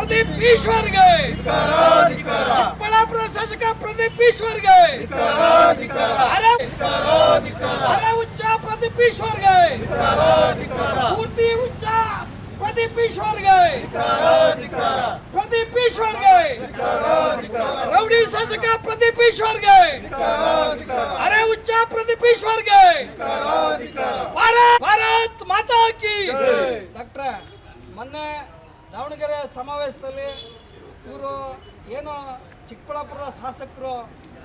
ಪ್ರದೀಪ್ ಈಶ್ವರ್ಗೆ, ಚಿಕ್ಕಬಳ್ಳಾಪುರ ಶಾಸಕ ಪ್ರದೀಪ್ ಈಶ್ವರ್ಗೆ, ಅರೆ ಹುಚ್ಚ ಪ್ರದೀಪ್ ಈಶ್ವರ್ಗೆ, ಪೂರ್ತಿ ಹುಚ್ಚ ಪ್ರದೀಪ್ ಈಶ್ವರ್ಗೆ, ಪ್ರದೀಪ್ ಈಶ್ವರ್ಗೆ, ರೌಡಿ ಶಾಸಕ ಪ್ರದೀಪ್ ಈಶ್ವರ್ಗೆ, ಅರೆ ಹುಚ್ಚ ಪ್ರದೀಪ್ ಈಶ್ವರ್ಗೆ, ಭಾರತ್ ಮಾತಾ ಕಿ. ಡಾಕ್ಟ್ರೆ, ಮೊನ್ನೆ ದಾವಣಗೆರೆ ಸಮಾವೇಶದಲ್ಲಿ ಇವರು ಏನೋ ಚಿಕ್ಕಬಳ್ಳಾಪುರದ ಶಾಸಕರು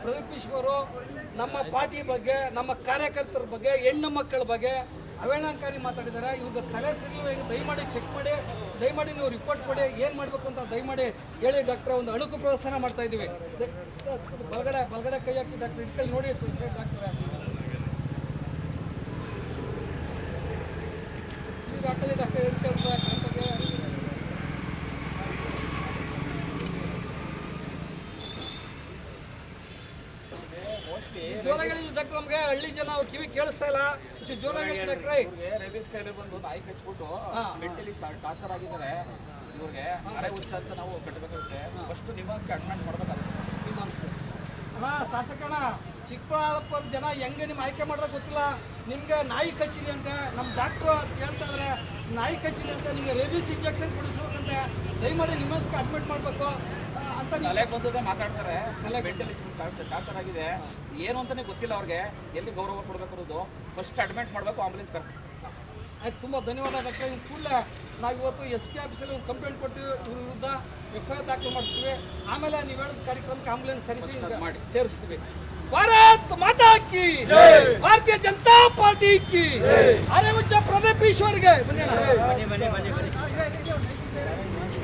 ಪ್ರದೀಪ್ ಈಶ್ವರು ನಮ್ಮ ಪಾರ್ಟಿ ಬಗ್ಗೆ, ನಮ್ಮ ಕಾರ್ಯಕರ್ತರ ಬಗ್ಗೆ, ಹೆಣ್ಣು ಮಕ್ಕಳ ಬಗ್ಗೆ ಅವೇಳನಕಾರಿ ಮಾತಾಡಿದ್ದಾರೆ. ಇವ್ರಿಗೆ ತಲೆ ಸಿಗಲಿಲ್ಲ. ಈಗ ದಯಮಾಡಿ ಚೆಕ್ ಮಾಡಿ, ದಯಮಾಡಿ ನೀವು ರಿಪೋರ್ಟ್ ಕೊಡಿ, ಏನು ಮಾಡಬೇಕು ಅಂತ ದಯಮಾಡಿ ಹೇಳಿ ಡಾಕ್ಟ್ರೆ. ಒಂದು ಅಣುಕು ಪ್ರದರ್ಶನ ಮಾಡ್ತಾ ಇದ್ದೀವಿ. ಬಲಗಡೆ ಕೈ ಹಾಕಿ ಡಾಕ್ಟ್ರೆ, ಇಟ್ಕೊಳ್ಳಿ ನೋಡಿ ಡಾಕ್ಟ್ರೆ. ಈಗ ಹಾಕಲಿ ಡಾಕ್ಟ್ರೆ, ಜೋರಾಗಿ ಡಾಕ್ಟರ್. ನಮ್ಗೆ ಹಳ್ಳಿ ಜನ ಕಿವಿ ಕೇಳಿಸ್ತಾ ಇಲ್ಲ, ಜೋರಾಗಿ ಡಾಕ್ಟ್ರೆ. ರೇಬಿಸ್ ಕಾಯಿಲೆ ಬಂದು ನಾಯಿ ಕಚ್ಬಿಟ್ಟು ಮೆಂಟಲಿ ಟಾರ್ಚರ್ ಆಗಿದ್ದಾರೆ. ಇವ್ರಿಗೆ ಅರೆ ಹುಚ್ಚ ಅಂತ ನಾವು ಕಟ್ಟಬೇಕಾಗುತ್ತೆ. ಫಸ್ಟ್ ನಿಮ್ಗೆ ಅಡ್ಮಿಟ್ ಮಾಡ್ಬೇಕಾಗುತ್ತೆ. ಅಣ್ಣ ಶಾಸಕಣ್ಣ, ಚಿಕ್ಕಬಳ್ಳಾಪುರ ಜನ ಹೆಂಗೆ ನಿಮ್ಮ ಆಯ್ಕೆ ಮಾಡೋದು ಗೊತ್ತಿಲ್ಲ. ನಿಮ್ಗೆ ನಾಯಿ ಕಚ್ಚಿದೆ ಅಂತ ನಮ್ಮ ಡಾಕ್ಟ್ರು ಹೇಳ್ತಾ ಇದ್ರೆ, ನಾಯಿ ಕಚ್ಚಿದೆ ಅಂತ ನಿಮಗೆ ರೇಬಿಸ್ ಇಂಜೆಕ್ಷನ್ ಕೊಡಿಸ್ಬೇಕಂತೆ. ದಯಮಾಡಿ ನಿಮ್ಮಸ್ಗೆ ಅಡ್ಮಿಟ್ ಮಾಡಬೇಕು ಅಂತ ತಲೆ ಬಂದದೆ ಮಾತಾಡ್ತಾರೆ. ತಲೆ ಮೆಂಟಲಿ ಟಾರ್ಚರ್ ಆಗಿದೆ, ಏನು ಅಂತಾನೆ ಗೊತ್ತಿಲ್ಲ ಅವ್ರಿಗೆ. ಎಲ್ಲಿ ಗೌರವ ಕೊಡಬೇಕು ಅನ್ನೋದು. ಫಸ್ಟ್ ಅಡ್ಮಿಟ್ ಮಾಡಬೇಕು, ಆಂಬುಲೆನ್ಸ್ ಕರ್ಸಿ. ಆಯ್ತು, ತುಂಬ ಧನ್ಯವಾದ ಡಾಕ್ಟ್ರೆ. ಇನ್ನು ಕೂಡಲೇ ನಾವು ಇವತ್ತು SP ಆಫೀಸಲ್ಲಿ ಒಂದು ಕಂಪ್ಲೇಂಟ್ ಕೊಟ್ಟು ಇವ್ರ ವಿರುದ್ಧ FIR ದಾಖಲು ಮಾಡಿಸ್ತೀವಿ. ಆಮೇಲೆ ನೀವು ಹೇಳಿದ ಕಾರ್ಯಕ್ರಮಕ್ಕೆ ಆಂಬುಲೆನ್ಸ್ ಕರೆಸಿ ಮಾಡಿ ಸೇರಿಸ್ತೀವಿ. ಭಾರತ್ ಮಾತಾ ಕಿ, ಭಾರತೀಯ ಜನತಾ ಪಾರ್ಟಿ ಕಿ. ಅರೆ ಹುಚ್ಚ ಪ್ರದೀಪ್ ಈಶ್ವರ್ಗೆ ಬನ್ನಿ.